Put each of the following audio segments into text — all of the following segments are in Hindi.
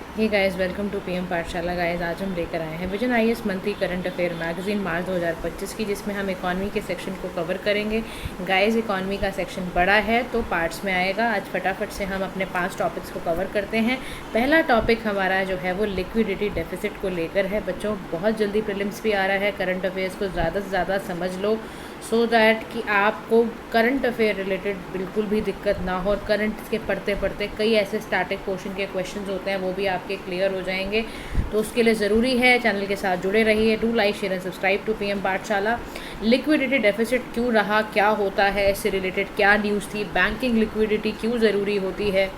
Hey guys, welcome to PM Pathshala. Guys, आज हम लेकर आए हैं Vision IAS monthly current affair magazine March 2025 की, जिसमें हम इकॉनमी के सेक्शन को कवर करेंगे। गाइस, इकॉनमी का सेक्शन बड़ा है तो पार्ट्स में आएगा। आज फटाफट से हम अपने 5 टॉपिक्स को कवर करते हैं। पहला टॉपिक हमारा जो है वो लिक्विडिटी डेफिसिट को लेकर है। बच्चों, बहुत जल्दी प्रीलिम्स भी आ रहा है। करंट अफेयर्स को ज़्यादा से ज़्यादा समझ लो सो दैट कि आपको करंट अफेयर रिलेटेड बिल्कुल भी दिक्कत ना हो, और करंट के पढ़ते पढ़ते कई ऐसे स्टैटिक पोर्शन के क्वेश्चंस होते हैं वो भी आपके क्लियर हो जाएंगे। तो उसके लिए ज़रूरी है चैनल के साथ जुड़े रहिए। Do like, share and subscribe to PM Pathshala. Liquidity deficit क्यों रहा, क्या होता है, इससे रिलेटेड क्या न्यूज़ थी, बैंकिंग लिक्विडिटी क्यों ज़रूरी होती है,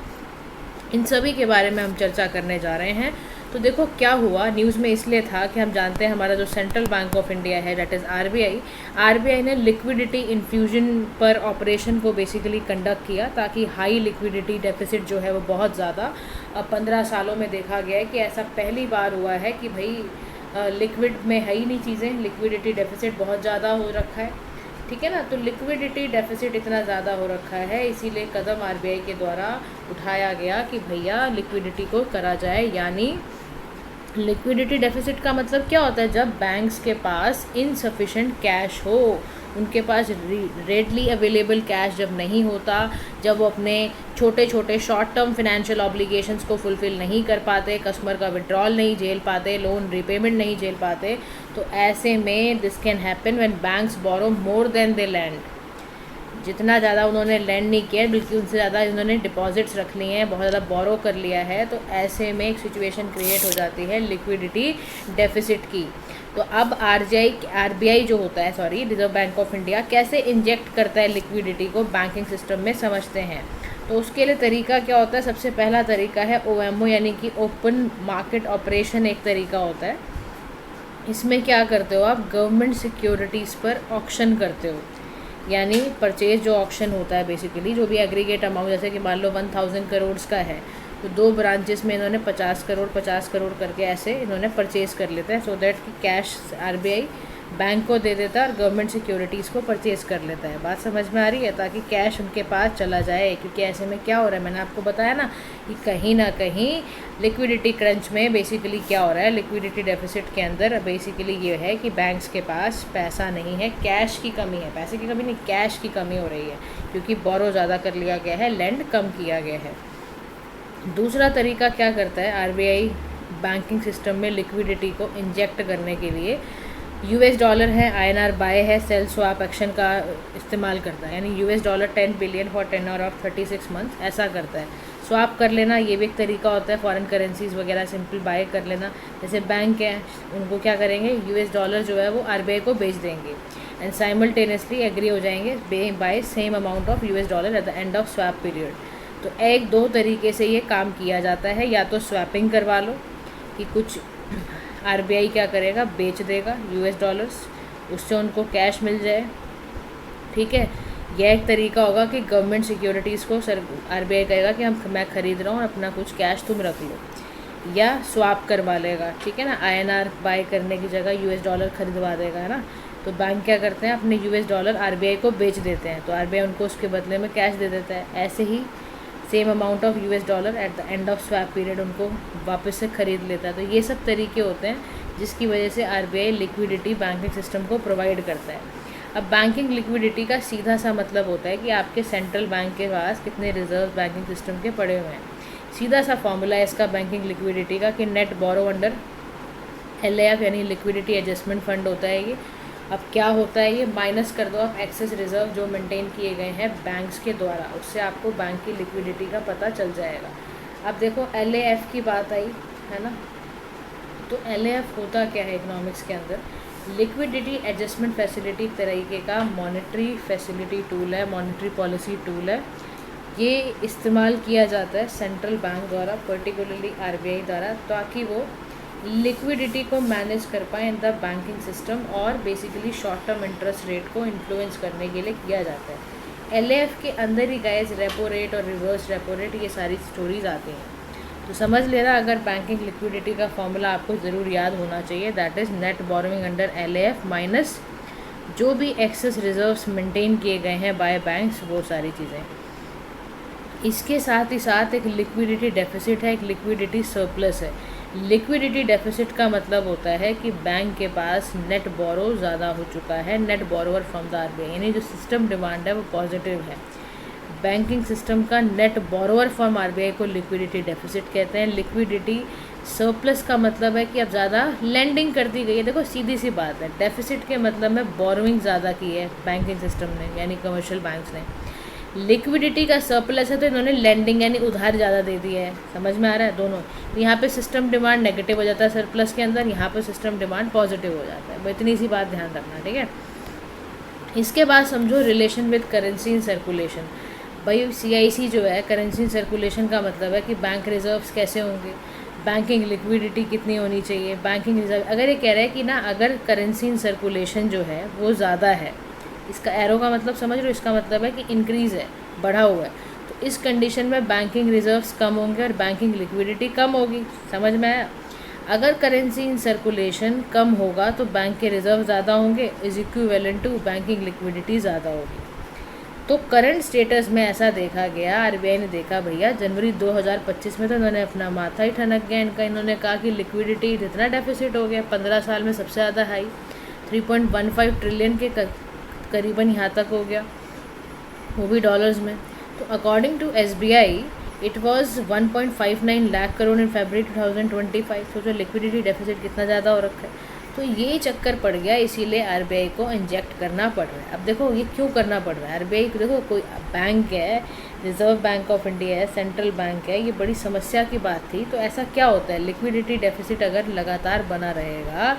इन सभी के बारे में हम चर्चा करने जा रहे हैं। तो देखो क्या हुआ न्यूज़ में, इसलिए था कि हम जानते हैं हमारा जो सेंट्रल बैंक ऑफ इंडिया है, दैट इज़ आरबीआई ने लिक्विडिटी इन्फ्यूजन पर ऑपरेशन को बेसिकली कंडक्ट किया, ताकि हाई लिक्विडिटी डेफिसिट जो है वो बहुत ज़्यादा 15 सालों में देखा गया है कि ऐसा पहली बार हुआ है कि भाई लिक्विड में है ही नहीं चीज़ें, लिक्विडिटी डेफिसिट बहुत ज़्यादा हो रखा है। ठीक है ना। तो लिक्विडिटी डेफिसिट इतना ज़्यादा हो रखा है, इसीलिए कदम आरबीआई के द्वारा उठाया गया कि भैया लिक्विडिटी को करा जाए। यानी लिक्विडिटी डेफिसिट का मतलब क्या होता है? जब बैंक्स के पास इनसफिशेंट कैश हो, उनके पास रेडली अवेलेबल कैश जब नहीं होता, जब वो अपने छोटे छोटे शॉर्ट टर्म फाइनेंशियल ऑब्लिगेशंस को फुलफ़िल नहीं कर पाते, कस्टमर का विड्रॉल नहीं झेल पाते, लोन रिपेमेंट नहीं झेल पाते, तो ऐसे में this can happen when banks borrow more than they lend. जितना ज़्यादा उन्होंने लैंड नहीं किया, बल्कि उनसे ज़्यादा उन्होंने डिपॉजिट्स रख लिए हैं, बहुत ज़्यादा बोरो कर लिया है, तो ऐसे में एक सिचुएशन क्रिएट हो जाती है लिक्विडिटी डेफिसिट की। तो अब आरबीआई जो होता है, रिजर्व बैंक ऑफ इंडिया, कैसे इंजेक्ट करता है लिक्विडिटी को बैंकिंग सिस्टम में, समझते हैं। तो उसके लिए तरीका क्या होता है? सबसे पहला तरीका है ओएमओ, यानी कि ओपन मार्केट ऑपरेशन एक तरीका होता है। इसमें क्या करते हो आप? गवर्नमेंट सिक्योरिटीज़ पर ऑक्शन करते हो, यानी परचेज जो ऑक्शन होता है, बेसिकली जो भी एग्रीगेट अमाउंट, जैसे कि मान लो 1000 करोड़ का है, तो 2 ब्रांचेस में इन्होंने 50 करोड़ करके ऐसे इन्होंने परचेज़ कर लेते हैं, सो दैट कि कैश आरबीआई बैंक को दे देता है और गवर्नमेंट सिक्योरिटीज़ को परचेज़ कर लेता है। बात समझ में आ रही है? ताकि कैश उनके पास चला जाए, क्योंकि ऐसे में क्या हो रहा है, मैंने आपको बताया ना कि कहीं ना कहीं लिक्विडिटी क्रंच में बेसिकली क्या हो रहा है, लिक्विडिटी डेफिसिट के अंदर बेसिकली ये है कि बैंक्स के पास पैसा नहीं है, कैश की कमी है, पैसे की कमी नहीं, कैश की कमी हो रही है, क्योंकि बोरो ज़्यादा कर लिया गया है, लेंड कम किया गया है। दूसरा तरीका क्या करता है आरबीआई बैंकिंग सिस्टम में लिक्विडिटी को इंजेक्ट करने के लिए? यूएस डॉलर है, आईएनआर बाय है, सेल स्वैप एक्शन का इस्तेमाल करता है, यानी US dollar 10 billion for tenure of 36 month, ऐसा करता है। स्वैप कर लेना ये भी एक तरीका होता है, फॉरेन करेंसीज वगैरह सिंपल बाय कर लेना। जैसे बैंक है, उनको क्या करेंगे, यूएस डॉलर जो है वो आरबीआई को बेच देंगे, एंड साइमल्टेनियसली एग्री हो जाएंगे by same amount of US dollar at the end of swap period. तो एक दो तरीके से ये काम किया जाता है, या तो स्वैपिंग करवा लो कि कुछ आरबीआई क्या करेगा, बेच देगा यूएस डॉलर्स, उससे उनको कैश मिल जाए। ठीक है, यह एक तरीका होगा कि गवर्नमेंट सिक्योरिटीज़ को आरबीआई कहेगा कि मैं ख़रीद रहा हूँ और अपना कुछ कैश तुम रख लो, या स्वैप करवा लेगा। ठीक है ना, आईएनआर बाय करने की जगह यूएस डॉलर खरीदवा देगा, है ना। तो बैंक क्या करते हैं, अपने यूएस डॉलर आरबीआई को बेच देते हैं, तो आरबीआई उनको उसके बदले में कैश दे देता है। ऐसे ही same amount of US dollar at the end of swap period उनको वापस से ख़रीद लेता है। तो ये सब तरीके होते हैं जिसकी वजह से आरबीआई लिक्विडिटी बैंकिंग सिस्टम को प्रोवाइड करता है। अब बैंकिंग लिक्विडिटी का सीधा सा मतलब होता है कि आपके सेंट्रल बैंक के पास कितने रिजर्व बैंकिंग सिस्टम के पड़े हुए हैं। सीधा सा फॉर्मूला है इसका बैंकिंग लिक्विडिटी का कि नेट बोरो अंडर एलएएफ, यानी लिक्विडिटी एडजस्टमेंट फंड होता है ये। अब क्या होता है ये, माइनस कर दो आप एक्सेस रिजर्व जो मेंटेन किए गए हैं बैंक्स के द्वारा, उससे आपको बैंक की लिक्विडिटी का पता चल जाएगा। अब देखो एलएएफ की बात आई है ना, तो एलएएफ होता क्या है इकोनॉमिक्स के अंदर? लिक्विडिटी एडजस्टमेंट फैसिलिटी तरीके का मॉनेटरी फैसिलिटी टूल है, मॉनेटरी पॉलिसी टूल है। ये इस्तेमाल किया जाता है सेंट्रल बैंक द्वारा, पर्टिकुलरली आरबीआई द्वारा, ताकि वो लिक्विडिटी को मैनेज कर पाए इन द बैंकिंग सिस्टम, और basically short term interest rate को इन्फ्लुएंस करने के लिए किया जाता है। एलएएफ के अंदर ही गाइस रेपो रेट और रिवर्स रेपो रेट, ये सारी स्टोरीज आती हैं। तो समझ लेना, अगर बैंकिंग लिक्विडिटी का फॉर्मूला आपको ज़रूर याद होना चाहिए, that is net borrowing under LAF minus जो भी एक्सेस रिजर्व्स मेंटेन किए गए हैं बाय बैंक्स, वो सारी चीज़ें। इसके साथ ही साथ एक लिक्विडिटी डेफिसिट है, एक लिक्विडिटी सरप्लस है। लिक्विडिटी डेफिसिट का मतलब होता है कि बैंक के पास नेट बोरो ज़्यादा हो चुका है, net borrower from the RBI, यानी जो सिस्टम डिमांड है वो पॉजिटिव है। बैंकिंग सिस्टम का नेट बोरोवर फ्रॉम आरबीआई को लिक्विडिटी डेफिसिट कहते हैं। लिक्विडिटी सरप्लस का मतलब है कि अब ज़्यादा लेंडिंग कर दी गई है। देखो सीधी सी बात है, डेफिसिट के मतलब में बोरोइंग ज़्यादा की है बैंकिंग सिस्टम ने, यानी कमर्शियल बैंक्स ने। लिक्विडिटी का सरप्लस है तो इन्होंने लेंडिंग यानी उधार ज़्यादा दे दिया है। समझ में आ रहा है दोनों। यहाँ पे सिस्टम डिमांड नेगेटिव हो जाता है सरप्लस के अंदर, यहाँ पे सिस्टम डिमांड पॉजिटिव हो जाता है। इतनी सी बात ध्यान रखना, ठीक है। इसके बाद समझो relation with currency in circulation. भाई CIC जो है, करेंसी इन सर्कुलेशन का मतलब है कि बैंक रिजर्व्स कैसे होंगे, बैंकिंग लिक्विडिटी कितनी होनी चाहिए, बैंकिंग रिजर्व। अगर ये कह रहा है कि ना अगर करेंसी इन सर्कुलेशन जो है वो ज़्यादा है, इसका एरो का मतलब समझ लो, इसका मतलब है कि इंक्रीज़ है, बढ़ा हुआ है, तो इस कंडीशन में बैंकिंग रिजर्व्स कम होंगे और बैंकिंग लिक्विडिटी कम होगी। समझ में आया। अगर करेंसी इन सर्कुलेशन कम होगा तो बैंक के रिजर्व ज़्यादा होंगे, is equivalent to banking liquidity ज़्यादा होगी। तो करंट स्टेटस में ऐसा देखा गया, आरबीआई ने देखा भैया जनवरी 2025 में तो इन्होंने अपना माथा ही ठनक गया इनका। इन्होंने कहा कि लिक्विडिटी इतना डेफिसिट हो गया, 15 साल में सबसे ज़्यादा हाई, 3.15 ट्रिलियन के करीबन यहाँ तक हो गया, वो भी डॉलर्स में। तो according to SBI it was 1.59 lakh crore in February 2025। सोचो लिक्विडिटी डेफिसिट कितना ज़्यादा हो रखा है। तो ये चक्कर पड़ गया, इसीलिए आरबीआई को इंजेक्ट करना पड़ रहा है। अब देखो ये क्यों करना पड़ रहा है आरबीआई को। देखो कोई बैंक है, रिजर्व बैंक ऑफ इंडिया है, सेंट्रल बैंक है, ये बड़ी समस्या की बात थी। तो ऐसा क्या होता है, लिक्विडिटी डेफिसिट अगर लगातार बना रहेगा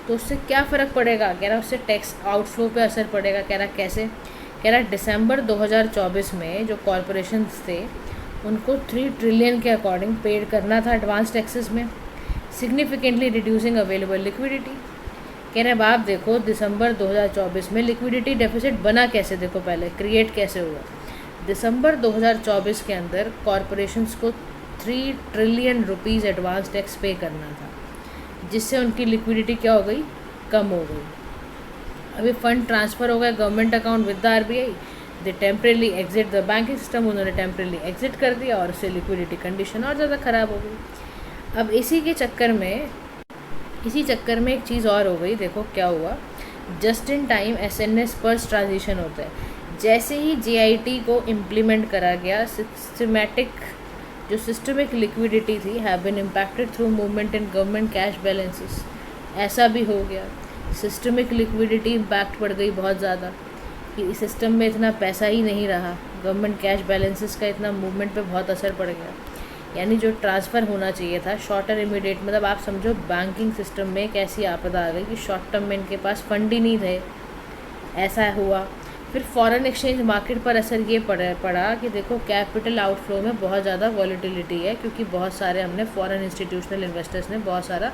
तो उससे क्या फ़र्क पड़ेगा। कह रहा उससे टैक्स आउटफ्लो पे असर पड़ेगा। कह रहा कैसे, कह रहा दिसंबर 2024 में जो कॉरपोरेशंस थे उनको 3 ट्रिलियन के अकॉर्डिंग पेड करना था एडवांस टैक्सेस में, सिग्निफिकेंटली रिड्यूसिंग अवेलेबल लिक्विडिटी। कह रहे अब आप देखो दिसंबर 2024 में लिक्विडिटी डेफिसिट बना कैसे, देखो पहले क्रिएट कैसे हुआ। दिसंबर 2024 के अंदर कॉरपोरेशंस को 3 ट्रिलियन रुपीज़ एडवांस टैक्स पे करना था, जिससे उनकी लिक्विडिटी क्या हो गई, कम हो गई। अभी फंड ट्रांसफ़र हो गया government account with the RBI, they temporarily exit the banking system, उन्होंने टेम्परेली एग्जिट कर दिया और उससे लिक्विडिटी कंडीशन और ज़्यादा ख़राब हो गई। अब इसी चक्कर में एक चीज़ और हो गई। देखो क्या हुआ, जस्ट इन टाइम SNS पर्स ट्रांजिशन होता है। जैसे ही JIT को इम्प्लीमेंट करा गया, सिस्टमिक लिक्विडिटी थी have been impacted through movement in government cash balances. ऐसा भी हो गया, सिस्टमिक लिक्विडिटी इम्पैक्ट पड़ गई बहुत ज़्यादा कि इस सिस्टम में इतना पैसा ही नहीं रहा, गवर्नमेंट कैश बैलेंसेस का इतना मूवमेंट पे बहुत असर पड़ गया। यानी जो ट्रांसफ़र होना चाहिए था शॉर्टर इमीडिएट, मतलब आप समझो बैंकिंग सिस्टम में एक ऐसी आपदा आ गई कि शॉर्ट टर्म में इनके पास फंड ही नहीं थे, ऐसा हुआ। फिर फॉरेन एक्सचेंज मार्केट पर असर ये पड़ा कि देखो कैपिटल आउटफ्लो में बहुत ज़्यादा वॉलीटिलिटी है, क्योंकि बहुत सारे हमने फॉरेन इंस्टीट्यूशनल इन्वेस्टर्स ने बहुत सारा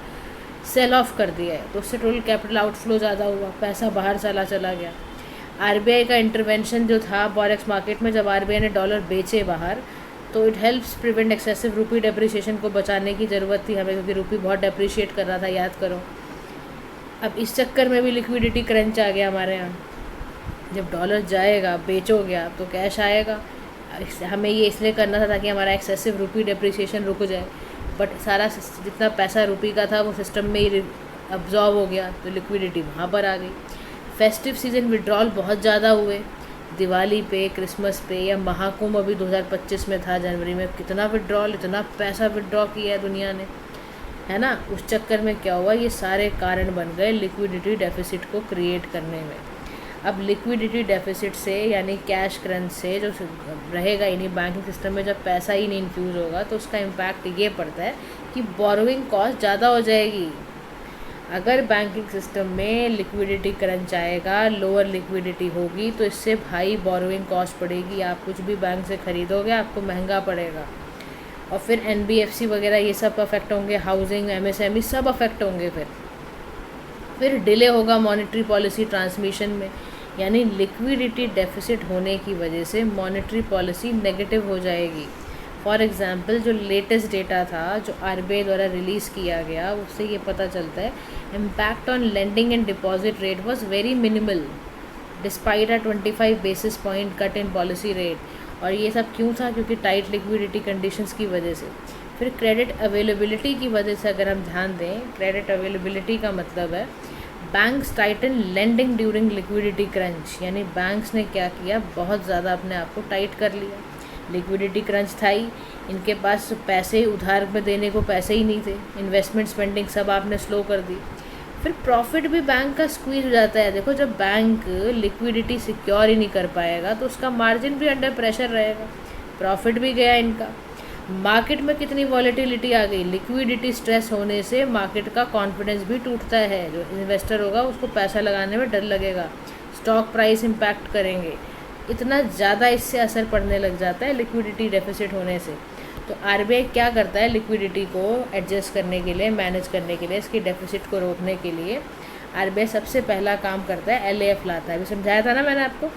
सेल ऑफ कर दिया है, तो उससे टोटल कैपिटल आउटफ्लो ज़्यादा हुआ, पैसा बाहर चला गया। आरबीआई का इंटरवेंशन जो था फॉरेक्स मार्केट में, जब आरबीआई ने डॉलर बेचे बाहर, तो इट हेल्प्स प्रिवेंट एक्सेसिव रूपी डेप्रिसिएशन को बचाने की ज़रूरत थी हमें, क्योंकि रूपी बहुत डेप्रिशिएट कर रहा था, याद करो। अब इस चक्कर में भी लिक्विडिटी क्रंच आ गया हमारे यहाँ। जब डॉलर जाएगा, बेचोगे आप तो कैश आएगा। हमें ये इसलिए करना था ताकि हमारा एक्सेसिव रूपी डेप्रिसिएशन रुक जाए, बट सारा जितना पैसा रूपी का था वो सिस्टम में ही अब्जॉर्ब हो गया, तो लिक्विडिटी वहाँ पर आ गई। फेस्टिव सीज़न विड्रॉल बहुत ज़्यादा हुए, दिवाली पे, क्रिसमस पे, या महाकुंभ अभी 2025 में था जनवरी में, कितना विड्रॉल, इतना पैसा विड्रॉ किया है दुनिया ने, है ना। उस चक्कर में क्या हुआ, ये सारे कारण बन गए लिक्विडिटी डेफिसिट को क्रिएट करने में। अब लिक्विडिटी डेफिसिट से यानी कैश क्रंच से जो रहेगा इन्हीं बैंकिंग सिस्टम में, जब पैसा ही नहीं इन्फ्यूज़ होगा तो उसका इम्पैक्ट ये पड़ता है कि बोरोइंग कॉस्ट ज़्यादा हो जाएगी। अगर बैंकिंग सिस्टम में लिक्विडिटी क्रंच आएगा, लोअर लिक्विडिटी होगी, तो इससे भाई बोरोइंग कॉस्ट पड़ेगी। आप कुछ भी बैंक से ख़रीदोगे आपको महंगा पड़ेगा, और फिर NBFC वगैरह ये सब अफेक्ट होंगे, हाउसिंग, MSME सब अफेक्ट होंगे। फिर डिले होगा मॉनेटरी पॉलिसी ट्रांसमिशन में, यानी लिक्विडिटी डेफिसिट होने की वजह से मॉनेटरी पॉलिसी नेगेटिव हो जाएगी। फॉर एग्ज़ाम्पल जो लेटेस्ट डेटा था जो आरबीआई द्वारा रिलीज़ किया गया, उससे ये पता चलता है impact on lending and deposit rate was very minimal despite a 25 basis point cut in policy rate. और ये सब क्यों था? क्योंकि टाइट लिक्विडिटी कंडीशंस की वजह से। फिर क्रेडिट अवेलेबिलिटी की वजह से अगर हम ध्यान दें, क्रेडिट अवेलेबिलिटी का मतलब है banks Titan lending during liquidity crunch, यानी बैंक्स ने क्या किया, बहुत ज़्यादा अपने आप को टाइट कर लिया। लिक्विडिटी क्रंच था ही, इनके पास पैसे उधार में देने को पैसे ही नहीं थे, इन्वेस्टमेंट स्पेंडिंग सब आपने स्लो कर दी। फिर प्रॉफिट भी बैंक का स्क्वीज हो जाता है। देखो, जब बैंक लिक्विडिटी सिक्योर ही नहीं कर पाएगा तो उसका मार्जिन भी अंडर प्रेशर रहेगा, प्रॉफिट भी गया इनका। मार्केट में कितनी वॉलेटिलिटी आ गई, लिक्विडिटी स्ट्रेस होने से मार्केट का कॉन्फिडेंस भी टूटता है। जो इन्वेस्टर होगा उसको पैसा लगाने में डर लगेगा, स्टॉक प्राइस इम्पैक्ट करेंगे, इतना ज़्यादा इससे असर पड़ने लग जाता है लिक्विडिटी डेफिसिट होने से। तो आरबीआई क्या करता है, लिक्विडिटी को एडजस्ट करने के लिए, मैनेज करने के लिए, इसकी डेफिसिट को रोकने के लिए आरबीआई सबसे पहला काम करता है एलएएफ लाता है। अभी समझाया था ना मैंने आपको,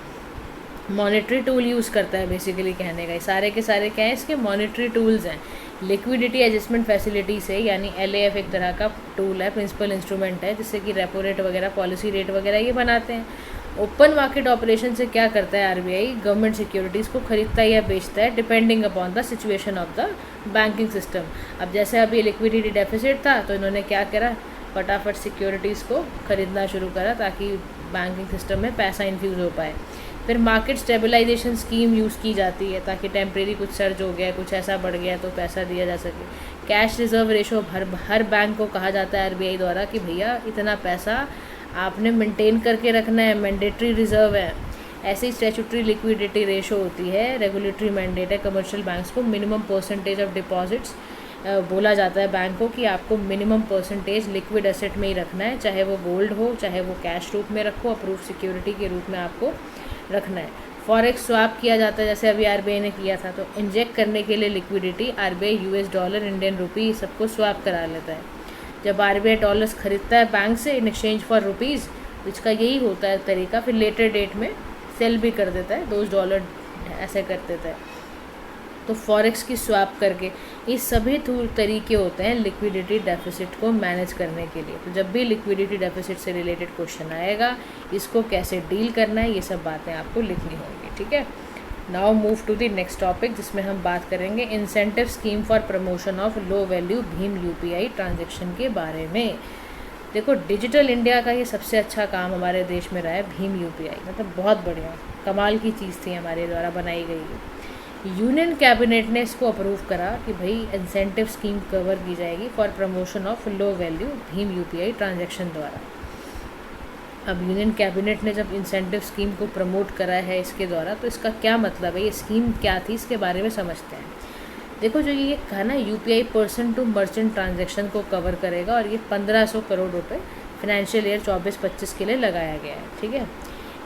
मॉनेटरी टूल यूज़ करता है बेसिकली, कहने का सारे के सारे क्या हैं, इसके मॉनेटरी टूल्स हैं। लिक्विडिटी एडजस्टमेंट फैसिलिटी से, यानी एलएएफ एक तरह का टूल है, प्रिंसिपल इंस्ट्रूमेंट है, जिससे कि रेपो रेट वगैरह, पॉलिसी रेट वगैरह ये बनाते हैं। ओपन मार्केट ऑपरेशन से क्या करता है आरबीआई, गवर्नमेंट सिक्योरिटीज़ को खरीदता है या बेचता है, depending upon the situation of the banking system. अब जैसे अभी लिक्विडिटी डेफिसिट था तो इन्होंने क्या करा, फटाफट सिक्योरिटीज़ को खरीदना शुरू करा ताकि बैंकिंग सिस्टम में पैसा इन्फ्यूज़ हो पाए। फिर मार्केट स्टेबलाइजेशन स्कीम यूज़ की जाती है ताकि टेम्प्रेरी कुछ सर्ज हो गया, कुछ ऐसा बढ़ गया तो पैसा दिया जा सके। कैश रिजर्व रेशो हर बैंक को कहा जाता है आरबीआई द्वारा कि भैया इतना पैसा आपने मेंटेन करके रखना है, मैंडेटरी रिजर्व है। ऐसे ही स्टैट्यूटरी लिक्विडिटी रेशो होती है, रेगुलेटरी मैंडेट है कमर्शियल बैंक्स को, मिनिमम परसेंटेज ऑफ डिपॉजिट्स बोला जाता है बैंक को कि आपको मिनिमम परसेंटेज लिक्विड एसेट में ही रखना है, चाहे वो गोल्ड हो, चाहे वो कैश रूप में रखो, अप्रूव सिक्योरिटी के रूप में आपको रखना है। फॉरेक्स स्वैप किया जाता है, जैसे अभी आरबीआई ने किया था, तो इंजेक्ट करने के लिए liquidity RBI US dollar, Indian rupee सबको स्वैप करा लेता है। जब आरबीआई डॉलर्स खरीदता है बैंक से इन एक्सचेंज फॉर रुपीज़, इसका यही होता है तरीका, फिर लेटर डेट में सेल भी कर देता है, $2 ऐसे कर देता है। तो फॉरेक्स की स्वैप करके, ये सभी तरीके होते हैं लिक्विडिटी डेफिसिट को मैनेज करने के लिए। तो जब भी लिक्विडिटी डेफिसिट से रिलेटेड क्वेश्चन आएगा, इसको कैसे डील करना है, ये सब बातें आपको लिखनी होंगी, ठीक है। Now move to the next topic, जिसमें हम बात करेंगे incentive scheme for promotion of low value भीम यूपीआई ट्रांजेक्शन के बारे में। देखो, डिजिटल इंडिया का ये सबसे अच्छा काम हमारे देश में रहा है भीम यूपीआई, मतलब बहुत बढ़िया कमाल की चीज़ थी, हमारे द्वारा बनाई गई है। यूनियन कैबिनेट ने इसको अप्रूव करा कि भाई इंसेंटिव स्कीम कवर की जाएगी for promotion of low value भीम यूपीआई ट्रांजैक्शन द्वारा। अब यूनियन कैबिनेट ने जब इंसेंटिव स्कीम को प्रमोट करा है इसके द्वारा, तो इसका क्या मतलब है, ये स्कीम क्या थी, इसके बारे में समझते हैं। देखो, जो ये कहा ना, UPI person to merchant transaction को कवर करेगा और ये 1500 करोड़ रुपए फाइनेंशियल ईयर 24-25 के लिए लगाया गया है, ठीक है।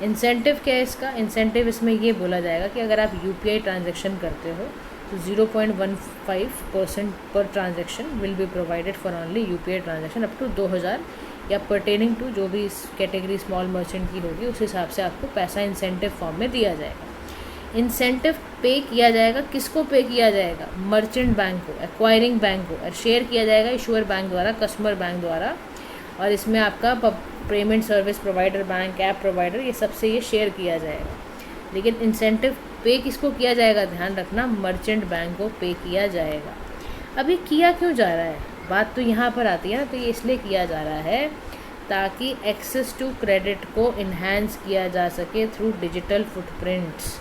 इंसेंटिव क्या है इसका, इंसेंटिव इसमें ये बोला जाएगा कि अगर आप यूपीआई ट्रांजैक्शन करते हो तो 0.15% पर transaction will be provided for only UPI transaction up to 2000, या पर्टेनिंग टू जो भी इस कैटेगरी स्मॉल मर्चेंट की होगी उस हिसाब से आपको पैसा इंसेंटिव फॉर्म में दिया जाएगा। इंसेंटिव पे किया जाएगा, किसको पे किया जाएगा, मर्चेंट बैंक को, एक्वायरिंग बैंक को, और शेयर किया जाएगा इशूअर बैंक द्वारा, कस्टमर बैंक द्वारा, और इसमें आपका payment service provider bank, app provider, ये सबसे ये शेयर किया जाएगा। लेकिन इंसेंटिव पे किसको किया जाएगा, ध्यान रखना, मर्चेंट बैंक को पे किया जाएगा। अभी किया क्यों जा रहा है, बात तो यहाँ पर आती है ना, तो ये इसलिए किया जा रहा है ताकि एक्सेस टू क्रेडिट को इन्हांस किया जा सके थ्रू डिजिटल फुटप्रिंट्स,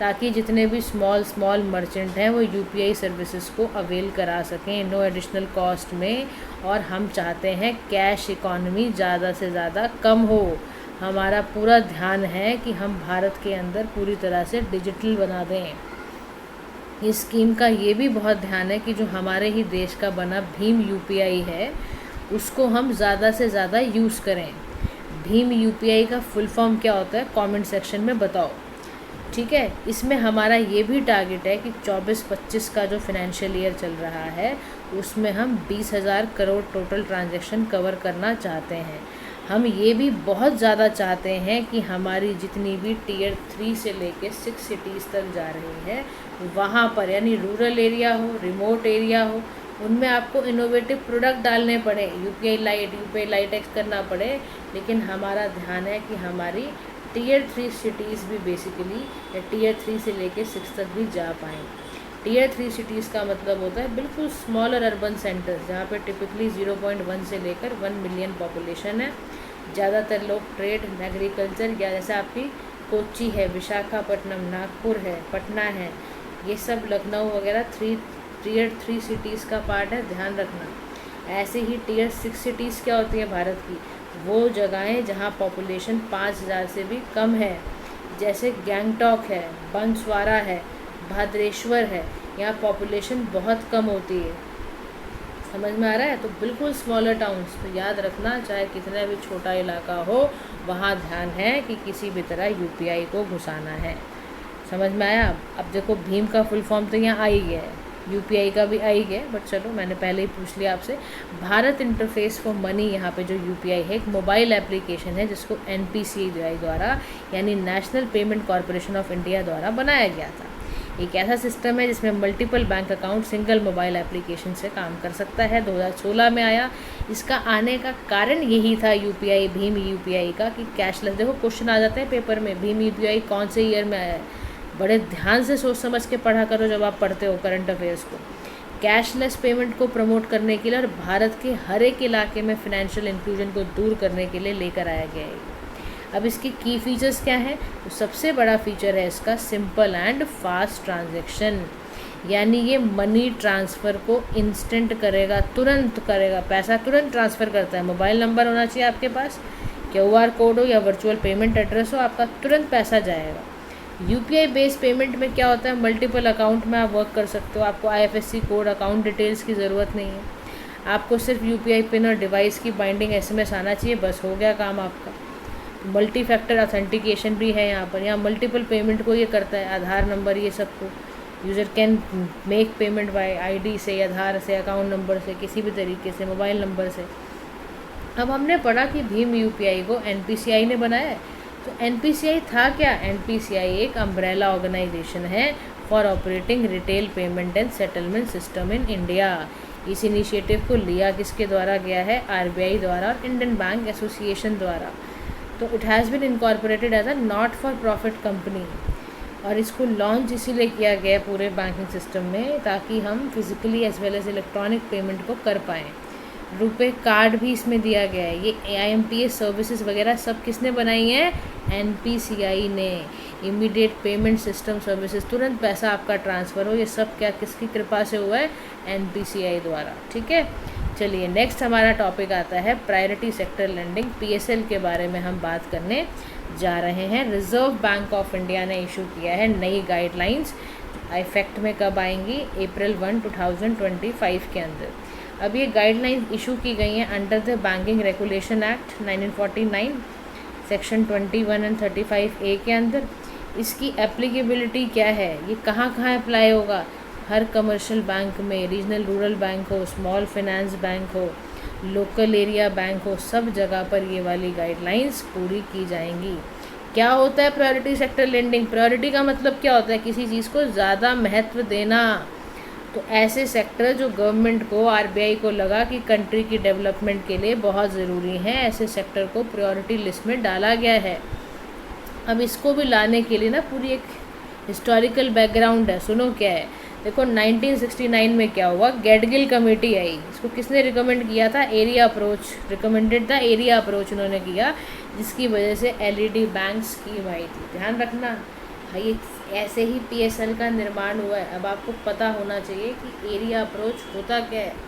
ताकि जितने भी स्मॉल मर्चेंट हैं वो यूपीआई सर्विसेज को अवेल करा सकें नो एडिशनल कॉस्ट में। और हम चाहते हैं कैश इकॉनमी ज़्यादा से ज़्यादा कम हो। हमारा पूरा ध्यान है कि हम भारत के अंदर पूरी तरह से डिजिटल बना दें। इस स्कीम का ये भी बहुत ध्यान है कि जो हमारे ही देश का बना भीम यूपीआई है उसको हम ज़्यादा से ज़्यादा यूज़ करें। भीम यूपीआई का फुल फॉर्म क्या होता है, कमेंट सेक्शन में बताओ, ठीक है। इसमें हमारा ये भी टारगेट है कि 24-25 का जो फाइनेंशियल ईयर चल रहा है उसमें हम 20,000 करोड़ टोटल ट्रांजैक्शन कवर करना चाहते हैं। हम ये भी बहुत ज़्यादा चाहते हैं कि हमारी जितनी भी टियर 3 से लेके 6 सिटीज़ तक जा रही है वहाँ पर, यानी रूरल एरिया हो, रिमोट एरिया हो, उनमें आपको इनोवेटिव प्रोडक्ट डालने पड़े, यूपीआई लाइट एक्स करना पड़े, लेकिन हमारा ध्यान है कि हमारी टीयर 3 सिटीज़ भी बेसिकली, या टीयर 3 से लेके 6 तक भी जा पाएँ। टीयर 3 सिटीज़ का मतलब होता है बिल्कुल स्मॉलर अर्बन सेंटर्स, जहाँ पे टिपिकली 0.1 से लेकर 1 मिलियन पॉपुलेशन है। ज़्यादातर लोग ट्रेड, एग्रीकल्चर, या जैसे आपकी कोच्चि है, विशाखापट्टनम, नागपुर है, पटना है, ये सब लखनऊ वगैरह टीयर 3 सिटीज़ का पार्ट है, ध्यान रखना। ऐसे ही टीयर 6 सिटीज़ क्या होती है भारत की, वो जगहें जहाँ पॉपुलेशन 5000 से भी कम है, जैसे गैंगटॉक है, बंसवारा है, भद्रेश्वर है, यहाँ पॉपुलेशन बहुत कम होती है। समझ में आ रहा है? तो बिल्कुल स्मॉलर टाउन्स, तो याद रखना चाहे कितना भी छोटा इलाका हो, वहाँ ध्यान है कि किसी भी तरह यूपीआई को घुसाना है। समझ में आया? अब देखो भीम का फुल फॉर्म तो यहाँ आ ही गया है, यूपीआई का भी आ ही गया, बट चलो मैंने पहले ही पूछ लिया आपसे। भारत इंटरफेस फॉर मनी, यहाँ पे जो यूपीआई है एक मोबाइल एप्लीकेशन है जिसको एनपीसीआई द्वारा यानी national payment corporation of India द्वारा बनाया गया था। एक ऐसा सिस्टम है जिसमें multiple bank account single mobile application से काम कर सकता है। 2016 में आया। इसका आने का कारण यही था यूपीआई, भीम यूपीआई का, कि कैशलेस, देखो क्वेश्चन आ जाते हैं पेपर में, भीम यूपीआई कौन से ईयर में आया है, बड़े ध्यान से सोच समझ के पढ़ा करो जब आप पढ़ते हो करंट अफेयर्स को। कैशलेस पेमेंट को प्रमोट करने के लिए और भारत के हर एक इलाके में फाइनेंशियल इंक्लूजन को दूर करने के लिए लेकर आया गया है। अब इसके की फीचर्स क्या हैं? तो सबसे बड़ा फीचर है इसका सिंपल एंड फास्ट ट्रांजैक्शन, यानी ये मनी ट्रांसफ़र को इंस्टेंट करेगा, तुरंत करेगा, पैसा तुरंत ट्रांसफ़र करता है। मोबाइल नंबर होना चाहिए आपके पास, QR कोड हो या वर्चुअल पेमेंट एड्रेस हो, आपका तुरंत पैसा जाएगा। यूपीआई बेस्ड पेमेंट में क्या होता है, मल्टीपल अकाउंट में आप वर्क कर सकते हो, आपको IFSC कोड, अकाउंट डिटेल्स की ज़रूरत नहीं है, आपको सिर्फ यूपीआई पिन और डिवाइस की बाइंडिंग SMS आना चाहिए, बस हो गया काम आपका। मल्टी फैक्टर ऑथेंटिकेशन भी है यहाँ पर, यहाँ मल्टीपल पेमेंट को ये करता है, आधार नंबर ये सबको, user can make payment by ID से, आधार से, अकाउंट नंबर से, किसी भी तरीके से, मोबाइल नंबर से। अब हमने पढ़ा कि भीम यूपीआई को एनपीसीआई ने बनाया है, तो एनपीसीआई था क्या? एनपीसीआई एक अम्ब्रेला ऑर्गेनाइजेशन है for operating retail payment and settlement system in India. इस इनिशिएटिव को लिया किसके द्वारा गया है? RBI द्वारा और इंडियन बैंक एसोसिएशन द्वारा। तो it has been incorporated as a not for profit company, और इसको लॉन्च इसीलिए किया गया पूरे बैंकिंग सिस्टम में ताकि हम physically as well as electronic payment को कर पाएँ। रुपए कार्ड भी इसमें दिया गया है। ये IMPS सर्विसेज वगैरह सब किसने बनाई है? NPCI ने। इमीडिएट पेमेंट सिस्टम सर्विसेज, तुरंत पैसा आपका ट्रांसफ़र हो, ये सब क्या किसकी कृपा से हुआ है? NPCI द्वारा। ठीक है, चलिए नेक्स्ट हमारा टॉपिक आता है प्रायोरिटी सेक्टर लेंडिंग, PSL के बारे में हम बात करने जा रहे हैं। रिजर्व बैंक ऑफ इंडिया ने इशू किया है नई गाइडलाइंस, इफेक्ट में कब आएंगी? April 1, 2025 के अंदर। अब ये गाइडलाइंस इशू की गई हैं under the banking regulation act 1949 section 21 and 35A के अंदर। इसकी एप्लीकेबिलिटी क्या है? ये कहाँ कहाँ अप्लाई होगा? हर कमर्शियल बैंक में, रीजनल रूरल बैंक हो, स्मॉल फाइनेंस बैंक हो, लोकल एरिया बैंक हो, सब जगह पर ये वाली गाइडलाइंस पूरी की जाएंगी। क्या होता है प्रायोरिटी सेक्टर लेंडिंग? प्रायोरिटी का मतलब क्या होता है? किसी चीज़ को ज़्यादा महत्व देना। तो ऐसे सेक्टर जो गवर्नमेंट को, RBI को लगा कि कंट्री की डेवलपमेंट के लिए बहुत ज़रूरी हैं, ऐसे सेक्टर को प्रायोरिटी लिस्ट में डाला गया है। अब इसको भी लाने के लिए ना पूरी एक हिस्टोरिकल बैकग्राउंड है, सुनो क्या है। देखो 1969 में क्या हुआ? गैडगिल कमेटी आई। इसको किसने रिकमेंड किया था? एरिया अप्रोच रिकमेंडेड था, एरिया अप्रोच उन्होंने किया, जिसकी वजह से LED बैंक स्कीम आई थी। ध्यान रखना, ये ऐसे ही PSL का निर्माण हुआ है। अब आपको पता होना चाहिए कि एरिया अप्रोच होता क्या है।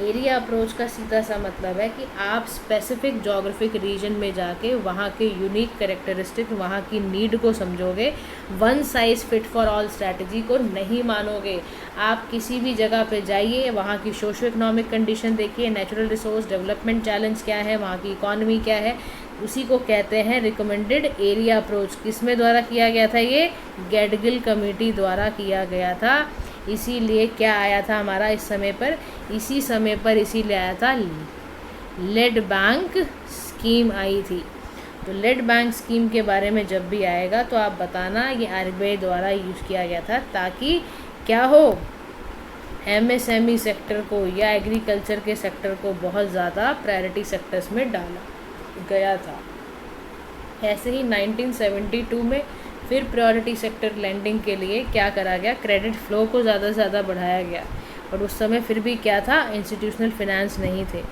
एरिया अप्रोच का सीधा सा मतलब है कि आप स्पेसिफिक जोग्राफिक रीजन में जाके वहाँ के यूनिक कैरेक्टरिस्टिक, वहाँ की नीड को समझोगे। One size fit for all strategy को नहीं मानोगे। आप किसी भी जगह पे जाइए, वहाँ की सोशो इकोनॉमिक कंडीशन देखिए, नेचुरल रिसोर्स डेवलपमेंट चैलेंज क्या है, वहाँ की इकॉनमी क्या है, उसी को कहते हैं रिकमेंडेड एरिया अप्रोच। किसमें द्वारा किया गया था? ये गैडगिल कमेटी द्वारा किया गया था। इसीलिए क्या आया था हमारा इस समय पर? इसी समय पर इसीलिए आया था लेड बैंक स्कीम आई थी। तो लेड बैंक स्कीम के बारे में जब भी आएगा तो आप बताना ये RBI द्वारा यूज़ किया गया था, ताकि क्या हो, MSME सेक्टर को या एग्रीकल्चर के सेक्टर को बहुत ज़्यादा प्रायोरिटी सेक्टर्स में डाला गया था। ऐसे ही 1972 में फिर प्रायोरिटी सेक्टर लेंडिंग के लिए क्या करा गया, क्रेडिट फ्लो को ज़्यादा से ज़्यादा बढ़ाया गया। और उस समय फिर भी क्या था, इंस्टीट्यूशनल फिनेंस नहीं थे।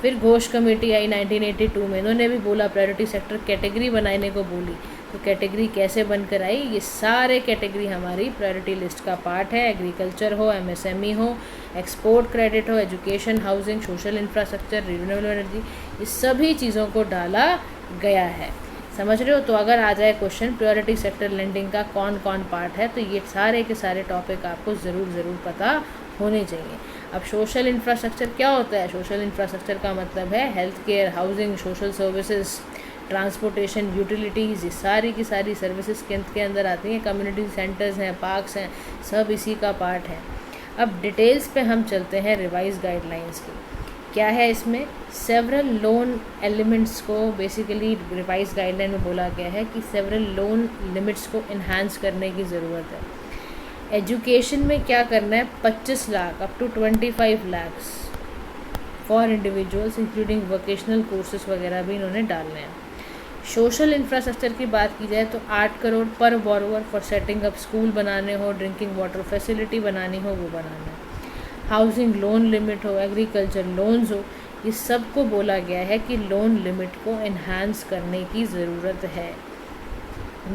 फिर घोष कमेटी आई 1982 में, इन्होंने भी बोला प्रायोरिटी सेक्टर कैटेगरी बनाने को बोली। तो कैटेगरी कैसे बनकर आई, ये सारे कैटेगरी हमारी प्रायोरिटी लिस्ट का पार्ट है। एग्रीकल्चर हो, एमएसएमई हो, एक्सपोर्ट क्रेडिट हो, education, housing, social infrastructure, renewable energy, इस सभी चीज़ों को डाला गया है। समझ रहे हो। तो अगर आ जाए क्वेश्चन प्रायोरिटी सेक्टर लेंडिंग का कौन कौन पार्ट है, तो ये सारे के सारे टॉपिक आपको ज़रूर पता होने चाहिए। अब सोशल इंफ्रास्ट्रक्चर क्या होता है, सोशल इंफ्रास्ट्रक्चर का मतलब है health care, housing, social services, transportation, utilities, ये सारी की सारी सर्विसेज के अंदर आती हैं। कम्युनिटी सेंटर्स हैं, पार्क्स हैं, सब इसी का पार्ट है। अब डिटेल्स पे हम चलते हैं रिवाइज गाइडलाइंस की। क्या है इसमें, सेवरल लोन एलिमेंट्स को बेसिकली रिवाइज गाइडलाइन में बोला गया है कि सेवरल लोन लिमिट्स को इन्हांस करने की ज़रूरत है। एजुकेशन में क्या करना है, 25 lakh up to 25 lakhs for individuals including vocational courses वगैरह भी इन्होंने डालने हैं। सोशल इंफ्रास्ट्रक्चर की बात की जाए तो 8 करोड़ पर borrower for setting up school बनाने हो, ड्रिंकिंग वाटर फैसिलिटी बनानी हो, वो बनाना है। हाउसिंग लोन लिमिट हो, एग्रीकल्चर लोन्स हो, ये सब को बोला गया है कि लोन लिमिट को इन्हांस करने की ज़रूरत है।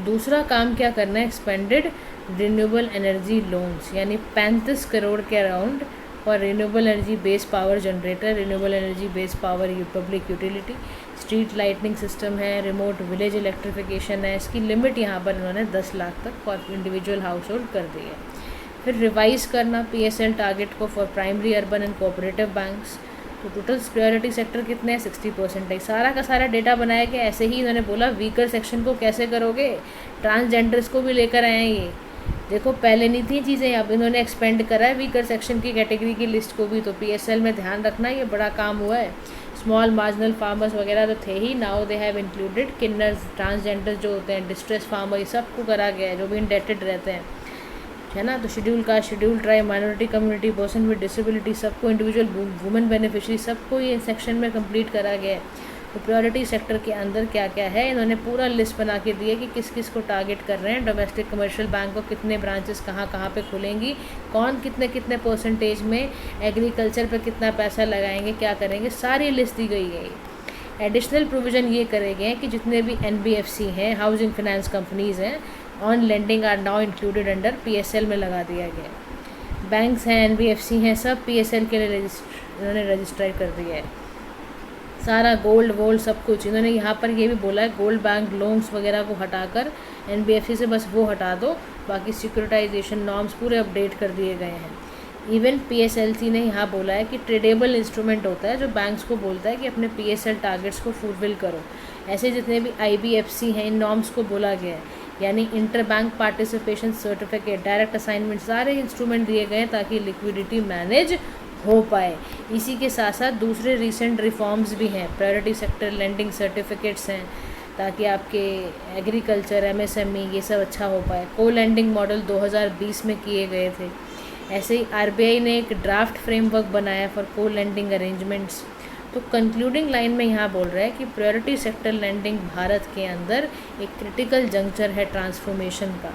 दूसरा काम क्या करना है, एक्सपेंडेड रिन्यूएबल एनर्जी लोन्स, यानी 35 करोड़ के अराउंड और renewable energy based power generator, renewable energy based power public utility, street lightning system है, रिमोट विलेज इलेक्ट्रिफिकेशन है। इसकी लिमिट यहाँ पर इन्होंने 10 लाख तक फॉर इंडिविजुअल हाउस होल्ड कर दी है। फिर रिवाइज़ करना पीएसएल टारगेट को for primary urban and cooperative banks. तो टोटल प्रायोरिटी सेक्टर कितने हैं, 60% है। सारा का सारा डेटा बनाया गया। ऐसे ही इन्होंने बोला वीकर सेक्शन को कैसे करोगे, ट्रांसजेंडर्स को भी लेकर आए हैं। ये देखो पहले नहीं थी चीज़ें, अब इन्होंने एक्सपेंड करा है वीकर सेक्शन की कैटेगरी की लिस्ट को भी। तो पीएसएल में ध्यान रखना, ये बड़ा काम हुआ है। स्मॉल मार्जिनल फार्मर्स वगैरह तो थे ही, नाउ दे हैव इंक्लूडेड किन्नर्स, ट्रांसजेंडर्स जो होते हैं, डिस्ट्रेस फार्मर, ये सबको करा गया है जो भी इंडेटेड रहते हैं, है ना। तो schedule caste, schedule tribe, minority community, person with disability, सबको, इंडिविजुअल वुमेन बेनिफिशरी, सबको ये सेक्शन में कंप्लीट करा गया है। तो प्रायोरिटी सेक्टर के अंदर क्या क्या है, इन्होंने पूरा लिस्ट बना के दिया कि किस किस को टारगेट कर रहे हैं। डोमेस्टिक कमर्शियल बैंक को कितने ब्रांचेस कहाँ कहाँ पे खुलेंगी, कौन कितने कितने परसेंटेज में, एग्रीकल्चर पे कितना पैसा लगाएंगे, क्या करेंगे, सारी लिस्ट दी गई है। एडिशनल प्रोविज़न ये करे गए हैं कि जितने भी NBFC हैं, हाउसिंग फाइनेंस कंपनीज़ हैं, on lending are now included under PSL में लगा दिया गया। बैंक्स हैं, NBFC हैं, सब PSL के लिए इन्होंने रजिस्टर कर दिया है। सारा गोल्ड सब कुछ इन्होंने यहाँ पर ये भी बोला है, गोल्ड बैंक लोन्स वगैरह को हटाकर NBFC से बस वो हटा दो, बाकी सिक्योरिटाइजेशन नॉर्म्स पूरे अपडेट कर दिए गए हैं। इवन PSLC ने यहाँ बोला है कि ट्रेडेबल इंस्ट्रूमेंट होता है जो बैंक्स को बोलता है कि अपने PSL टारगेट्स को फुलफिल करो। ऐसे जितने भी IBFC हैं, इन नॉर्म्स को बोला गया है, यानी inter bank participation certificate, direct assignment, सारे इंस्ट्रूमेंट दिए गए हैं ताकि लिक्विडिटी मैनेज हो पाए। इसी के साथ साथ दूसरे रिसेंट रिफॉर्म्स भी हैं, प्रायोरिटी सेक्टर लेंडिंग सर्टिफिकेट्स हैं ताकि आपके एग्रीकल्चर, MSME ये सब अच्छा हो पाए। को लेंडिंग मॉडल 2020 में किए गए थे। ऐसे ही RBI ने एक ड्राफ्ट फ्रेमवर्क बनाया फॉर को लेंडिंग अरेंजमेंट्स। तो कंक्लूडिंग लाइन में यहाँ बोल रहा है कि प्रायोरिटी सेक्टर लेंडिंग भारत के अंदर एक क्रिटिकल जंक्चर है ट्रांसफॉर्मेशन का।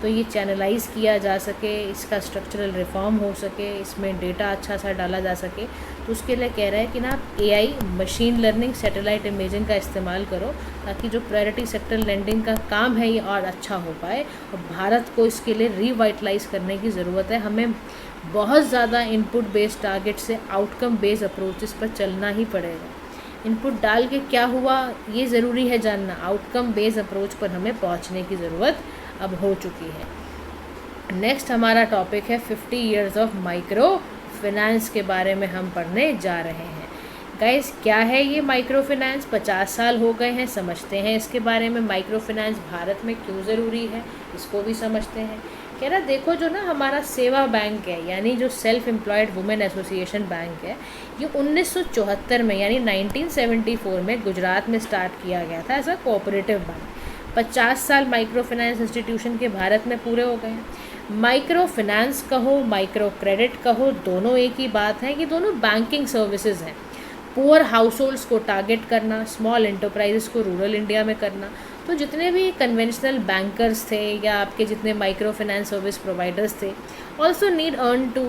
तो ये चैनलाइज किया जा सके, इसका स्ट्रक्चरल रिफॉर्म हो सके, इसमें डेटा अच्छा सा डाला जा सके, तो उसके लिए कह रहा है कि ना आप AI, machine learning, satellite imaging का इस्तेमाल करो ताकि जो प्रायोरिटी सेक्टर लेंडिंग का काम है ये और अच्छा हो पाए। और भारत को इसके लिए रिवाइटलाइज करने की ज़रूरत है। हमें बहुत ज़्यादा इनपुट बेस्ड टारगेट से आउटकम बेस्ड अप्रोचेस पर चलना ही पड़ेगा। इनपुट डाल के क्या हुआ ये ज़रूरी है जानना, आउटकम बेस्ड अप्रोच पर हमें पहुंचने की ज़रूरत अब हो चुकी है। नेक्स्ट हमारा टॉपिक है 50 ईयर्स ऑफ माइक्रो फाइनेंस के बारे में हम पढ़ने जा रहे हैं। गाइस क्या है ये माइक्रो फाइनेंस, 50 साल हो गए हैं, समझते हैं इसके बारे में। माइक्रो फाइनेंस भारत में क्यों ज़रूरी है इसको भी समझते हैं। कह रहा देखो जो ना हमारा सेवा बैंक है, यानी जो self employed women association bank है, ये 1974 में यानी 1974 में गुजरात में स्टार्ट किया गया था एज अ कोऑपरेटिव बैंक। 50 साल माइक्रो फाइनेंस इंस्टीट्यूशन के भारत में पूरे हो गए हैं। माइक्रो फाइनेंस कहो, माइक्रो क्रेडिट कहो, दोनों एक ही बात है कि दोनों बैंकिंग सर्विसेज हैं। पुअर हाउस होल्ड्स को टारगेट करना, स्मॉल एंटरप्राइजेस को रूरल इंडिया में करना। तो जितने भी कन्वेंशनल बैंकर्स थे या आपके जितने माइक्रो फाइनेंस सर्विस प्रोवाइडर्स थे also need earn to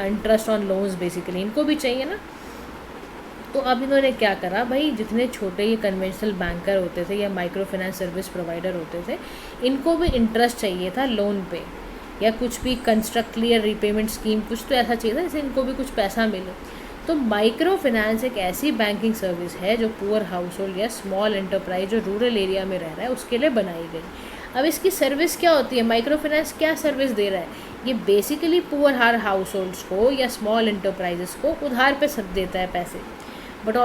interest on loans, basically इनको भी चाहिए ना। तो अब इन्होंने क्या करा भाई, जितने छोटे ये कन्वेंशनल बैंकर होते थे या माइक्रो फाइनेंस सर्विस प्रोवाइडर होते थे, इनको भी इंटरेस्ट चाहिए था लोन पे, या कुछ भी कंस्ट्रक्ट क्लियर रीपेमेंट स्कीम, कुछ तो ऐसा चाहिए था जिससे इनको भी कुछ पैसा मिले। तो माइक्रो फाइनेंस एक ऐसी बैंकिंग सर्विस है जो पुअर हाउस होल्ड या स्मॉल एंटरप्राइज जो रूरल एरिया में रह रहा है उसके लिए बनाई गई। अब इसकी सर्विस क्या होती है, माइक्रो फाइनेंस क्या सर्विस दे रहा है, ये बेसिकली पुअर हाउस होल्ड्स को या स्मॉल एंटरप्राइजेस को उधार पे सब देता है पैसे, बट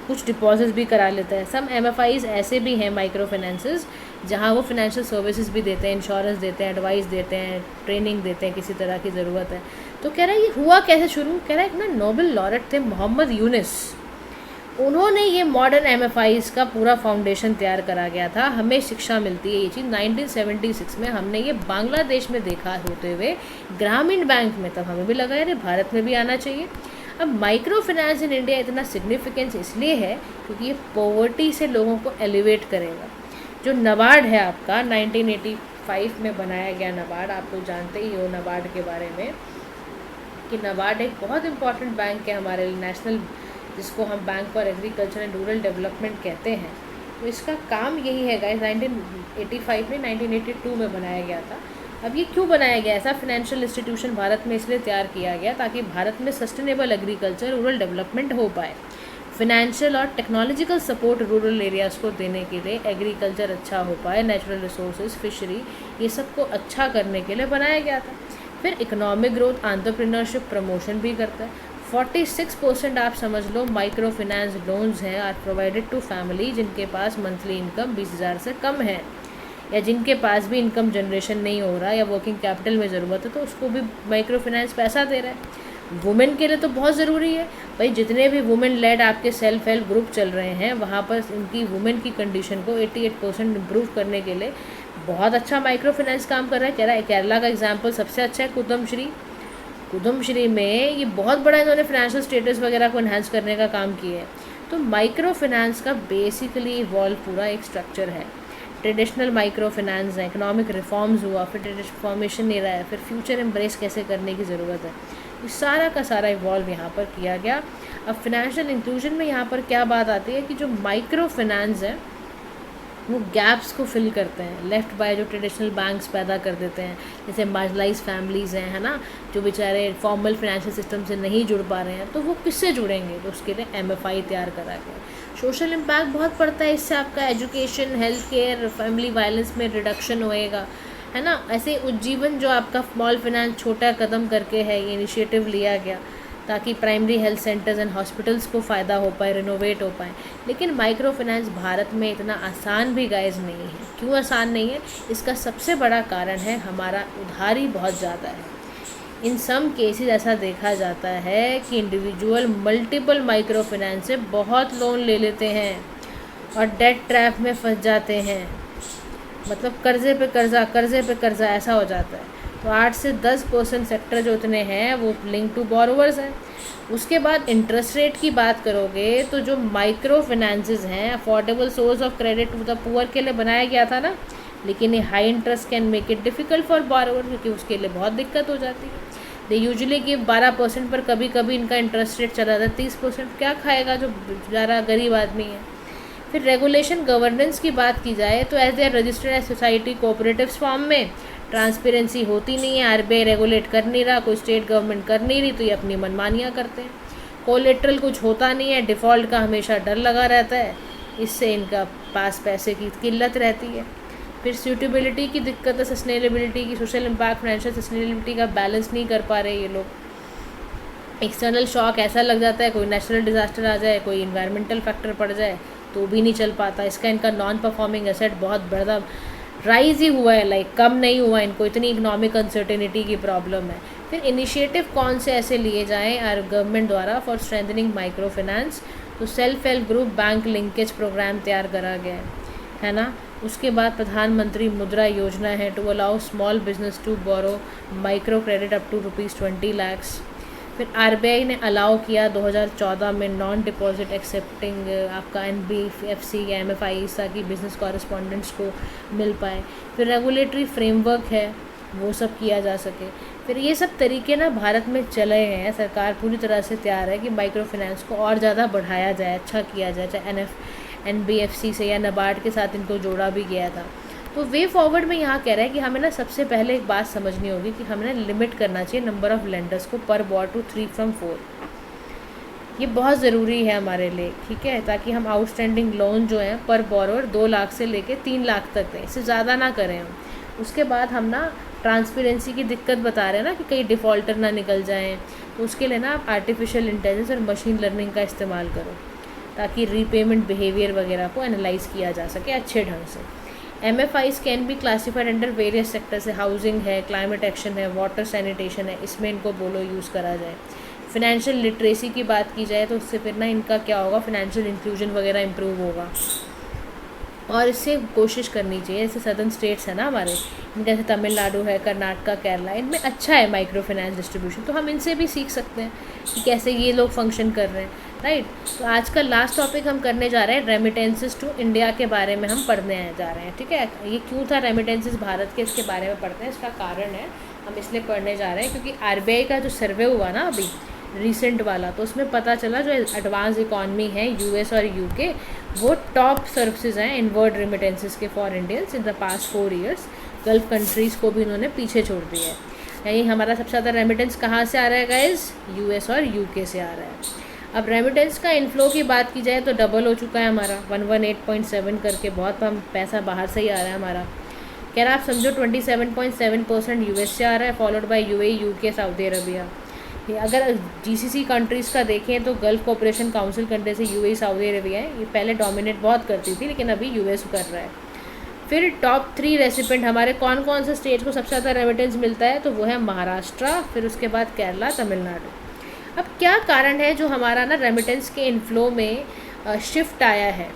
कुछ डिपॉजिट भी करा लेता है। सम MFIs ऐसे भी हैं माइक्रो फाइनेंसेस जहाँ वो फाइनेंशियल सर्विसेज भी देते हैं, इंश्योरेंस देते हैं, एडवाइस देते हैं, ट्रेनिंग देते हैं किसी तरह की ज़रूरत है। तो कह रहा है ये हुआ कैसे शुरू, कह रहा है एक ना नोबेल लॉरेट थे मोहम्मद यूनिस, उन्होंने ये मॉडर्न MFIs का पूरा फाउंडेशन तैयार करा गया था। हमें शिक्षा मिलती है ये चीज़ 1976 में हमने ये बांग्लादेश में देखा होते हुए ग्रामीण बैंक में, तब हमें भी लगा अरे भारत में भी आना चाहिए। अब माइक्रो फाइनेंस इन इंडिया इतना सिग्निफिकेंस इसलिए है क्योंकि ये पॉवर्टी से लोगों को एलिवेट करेगा। जो नबार्ड है आपका 1985 में बनाया गया नबार्ड, आप लोग जानते ही हो नबार्ड के बारे में कि नबार्ड एक बहुत इंपॉर्टेंट बैंक है हमारे लिए, नेशनल, जिसको हम bank for agriculture and rural development कहते हैं। तो इसका काम यही है गाइस, 1985 में 1982 में बनाया गया था। अब ये क्यों बनाया गया, ऐसा फाइनेंशियल इंस्टीट्यूशन भारत में इसलिए तैयार किया गया ताकि भारत में सस्टेनेबल एग्रीकल्चर रूरल डेवलपमेंट हो पाए। फिनेंशियल और टेक्नोलॉजिकल सपोर्ट रूरल एरियाज़ को देने के लिए, एग्रीकल्चर अच्छा हो पाए, नेचुरल रिसोर्सेज, फिशरी, ये सब को अच्छा करने के लिए बनाया गया था। फिर इकोनॉमिक ग्रोथ, एंटरप्रेन्योरशिप प्रमोशन भी करता है। 46% आप समझ लो माइक्रो फाइनेंस लोन्स हैं आर प्रोवाइडेड टू फैमिली जिनके पास मंथली इनकम 20,000 से कम है, या जिनके पास भी इनकम जनरेशन नहीं हो रहा या वर्किंग कैपिटल में ज़रूरत है तो उसको भी माइक्रो फाइनेंस पैसा दे रहा है। वुमेन के लिए तो बहुत ज़रूरी है भाई, जितने भी वुमेन लेड आपके सेल्फ हेल्प ग्रुप चल रहे हैं वहाँ पर उनकी वुमेन की कंडीशन को 88% इम्प्रूव करने के लिए बहुत अच्छा माइक्रो फाइनेंस काम कर रहा है। कह रहा है केरला का एग्जाम्पल सबसे अच्छा है, कुदुमश्री में ये बहुत बड़ा इन्होंने फाइनेंशियल स्टेटस वगैरह को इन्हांस करने का काम किया है। तो माइक्रो फाइनेंस का बेसिकली इवॉल्व पूरा एक स्ट्रक्चर है। ट्रेडिशनल माइक्रो फाइनेंस है, इकोनॉमिक रिफॉर्म्स हुआ, फिर ट्रांसफॉर्मेशन नहीं रहा है, फिर फ्यूचर एम्ब्रेस कैसे करने की ज़रूरत है, ये सारा का सारा इवॉल्व यहाँ पर किया गया। अब फाइनेंशियल इंक्लूजन में यहाँ पर क्या बात आती है कि जो माइक्रो फाइनेंस है वो गैप्स को फिल करते हैं लेफ्ट बाय जो ट्रेडिशनल बैंक्स पैदा कर देते हैं, जैसे मार्जिनलाइज फैमिलीज़ हैं, है ना, जो बेचारे फॉर्मल फाइनेंशियल सिस्टम से नहीं जुड़ पा रहे हैं, तो वो किससे जुड़ेंगे, तो उसके लिए MFI तैयार करा गया। सोशल इम्पैक्ट बहुत पड़ता है इससे, आपका education, health care, family violence में रिडक्शन होएगा, है ना। ऐसे उज्जीवन जो आपका स्मॉल फाइनेंस छोटा कदम करके है, ये इनिशिएटिव लिया गया ताकि primary health centres and hospitals को फ़ायदा हो पाए, रिनोवेट हो पाए। लेकिन माइक्रो फाइनेंस भारत में इतना आसान भी गाइज नहीं है। क्यों आसान नहीं है, इसका सबसे बड़ा कारण है हमारा उधारी बहुत ज़्यादा है। इन सम केसेस ऐसा देखा जाता है कि इंडिविजुअल मल्टीपल माइक्रो फाइनेंस से बहुत लोन ले लेते हैं और डेट ट्रैप में फंस जाते हैं, मतलब कर्ज़े पे कर्ज़ा ऐसा हो जाता है। तो 8 से 10% सेक्टर जो उतने हैं वो लिंक टू बोरोवर्स हैं। उसके बाद इंटरेस्ट रेट की बात करोगे तो जो माइक्रो फाइनेंसेस हैं affordable source of credit to the poor के लिए बनाया गया था ना, लेकिन ये high interest can make it difficult for borrower, क्योंकि उसके लिए बहुत दिक्कत हो जाती है। दे यूजुअली गिव 12% पर कभी कभी इनका इंटरेस्ट रेट चला जाता है 30%, क्या खाएगा जो ज़रा गरीब आदमी है। फिर रेगुलेशन गवर्नेंस की बात की जाए तो as a registered as society cooperatives form में ट्रांसपेरेंसी होती नहीं है, RBI रेगुलेट कर नहीं रहा, कोई स्टेट गवर्नमेंट कर नहीं रही, तो ये अपनी मनमानियाँ करते हैं। कोलेट्रल कुछ होता नहीं है, डिफ़ॉल्ट का हमेशा डर लगा रहता है, इससे इनका पास पैसे की किल्लत रहती है। फिर सूटेबिलिटी की दिक्कत है, सस्टेनेबिलिटी की, सोशल इम्पैक्ट, फाइनेंशियल सस्टेनेबिलिटी का बैलेंस नहीं कर पा रहे ये लोग। एक्सटर्नल शॉक ऐसा लग जाता है, कोई नेचुरल डिज़ास्टर आ जाए, कोई इन्वायरमेंटल फैक्टर पड़ जाए तो भी नहीं चल पाता। इसका इनका नॉन परफॉर्मिंग एसेट बहुत बड़ा राइज ही हुआ है, लाइक कम नहीं हुआ, इनको इतनी इकोनॉमिक अनसर्टेनिटी की प्रॉब्लम है। फिर इनिशिएटिव कौन से ऐसे लिए जाएँ और गवर्नमेंट द्वारा फॉर स्ट्रेंथनिंग माइक्रो फाइनेंस, तो self help group bank linkage programme तैयार करा गया है ना। उसके बाद प्रधानमंत्री मुद्रा योजना है to allow small business to borrow micro credit up to ₹20 lakh. फिर आरबीआई ने अलाउ किया 2014 में नॉन डिपॉजिट एक्सेप्टिंग आपका एनबीएफसी या एमएफआई ताकि बिजनेस कॉरेस्पॉन्डेंट्स को मिल पाए। फिर रेगुलेटरी फ्रेमवर्क है वो सब किया जा सके। फिर ये सब तरीके ना भारत में चले हैं, सरकार पूरी तरह से तैयार है कि माइक्रो फाइनेंस को और ज़्यादा बढ़ाया जाए, अच्छा किया जाए, चाहे एनबीएफसी से या नाबार्ड के साथ इनको जोड़ा भी गया था। तो वे फॉरवर्ड में यहाँ कह रहा है कि हमें ना सबसे पहले एक बात समझनी होगी कि हमें ना लिमिट करना चाहिए नंबर ऑफ़ लेंडर्स को पर बॉर टू 3 from 4। ये बहुत ज़रूरी है हमारे लिए, ठीक है, ताकि हम आउटस्टैंडिंग लोन जो हैं पर बॉरोवर 2 लाख से लेके 3 लाख तक दें, इससे ज़्यादा ना करें हम। उसके बाद हम ना ट्रांसपेरेंसी की दिक्कत बता रहे हैं ना कि कहीं डिफ़ॉल्टर ना निकल जाएं, तो उसके लिए ना आप आर्टिफिशियल इंटेलिजेंस और मशीन लर्निंग का इस्तेमाल करो ताकि रीपेमेंट बिहेवियर वगैरह को एनालाइज किया जा सके अच्छे ढंग से। MFIs can be classified under various sectors है, हाउसिंग है, क्लाइमेट एक्शन है, वाटर सैनिटेशन है, इसमें इनको बोलो यूज़ करा जाए। फिनेंशियल लिटरेसी की बात की जाए तो उससे फिर ना इनका क्या होगा, फिनेंशियल इंक्लूजन वगैरह इंप्रूव होगा। और इससे कोशिश करनी चाहिए, जैसे सदर्न स्टेट्स है ना हमारे, जैसे तमिलनाडु है, कर्नाटका, केरला, इनमें अच्छा है माइक्रो फाइनेंस डिस्ट्रीब्यूशन, तो हम इनसे भी सीख सकते हैं कि कैसे ये लोग फंक्शन कर रहे हैं, राइट। तो आज का लास्ट टॉपिक हम करने जा रहे हैं रेमिटेंसेस टू इंडिया के बारे में हम पढ़ने जा रहे हैं, ठीक है। ये क्यों था रेमिटेंसेस भारत के, इसके बारे में पढ़ते हैं, इसका कारण है हम इसलिए पढ़ने जा रहे हैं क्योंकि आरबीआई का जो सर्वे हुआ ना अभी रिसेंट वाला, तो उसमें पता चला जो एडवांस इकॉनमी है यूएस और यूके, वो टॉप सर्विसेज हैं इनवर्ड रेमिटेंसेस के for Indians in the past 4 years। Gulf countries को भी इन्होंने पीछे छोड़ दिया है। यानी हमारा सबसे ज़्यादा रेमिटेंस कहाँ से आ रहा है गाइस, यूएस और यूके से आ रहा है। अब रेमिटेंस का इनफ्लो की बात की जाए तो डबल हो चुका है हमारा 118.7 करके, बहुत हम पैसा बाहर से ही आ रहा है हमारा। कह रहा आप समझो 27.7% यूएस से आ रहा है, followed by UAE, UK, Saudi Arabia. अगर जीसीसी कंट्रीज़ का देखें तो गल्फ कोऑपरेशन काउंसिल कंट्री से यूएई, सऊदी अरबिया है, ये पहले डोमिनेट बहुत करती थी लेकिन अभी यूएस कर रहा है। फिर टॉप 3 रेसिपेंट हमारे कौन कौन से स्टेट को सबसे ज़्यादा रेमिटेंस मिलता है, तो वो है महाराष्ट्र, फिर उसके बाद केरला, तमिलनाडु। अब क्या कारण है जो हमारा ना रेमिटेंस के इनफ्लो में शिफ्ट आया है,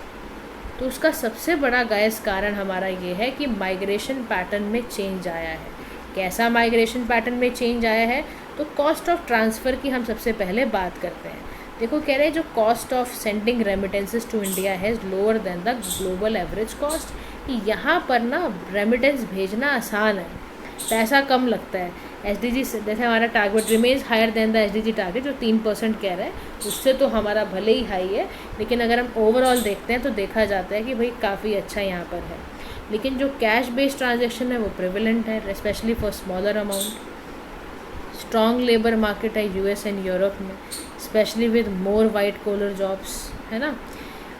तो उसका सबसे बड़ा गायस कारण हमारा ये है कि माइग्रेशन पैटर्न में चेंज आया है। कैसा माइग्रेशन पैटर्न में चेंज आया है, तो कॉस्ट ऑफ ट्रांसफ़र की हम सबसे पहले बात करते हैं। देखो कह रहे हैं जो cost of sending remittances to India है lower than the global average cost, कि यहाँ पर ना रेमिटेंस भेजना आसान है, पैसा कम लगता है। एसडीजी जैसे हमारा target remains higher than the SDG target जो 3% कह रहा है, उससे तो हमारा भले ही हाई है, लेकिन अगर हम ओवरऑल देखते हैं तो देखा जाता है कि भाई काफ़ी अच्छा यहाँ पर है। लेकिन जो कैश बेस्ड ट्रांजेक्शन है वो प्रिवेलेंट है, specially for smaller amount. Strong labour market है यूएस एंड यूरोप में, specially with more white collar jobs, है ना।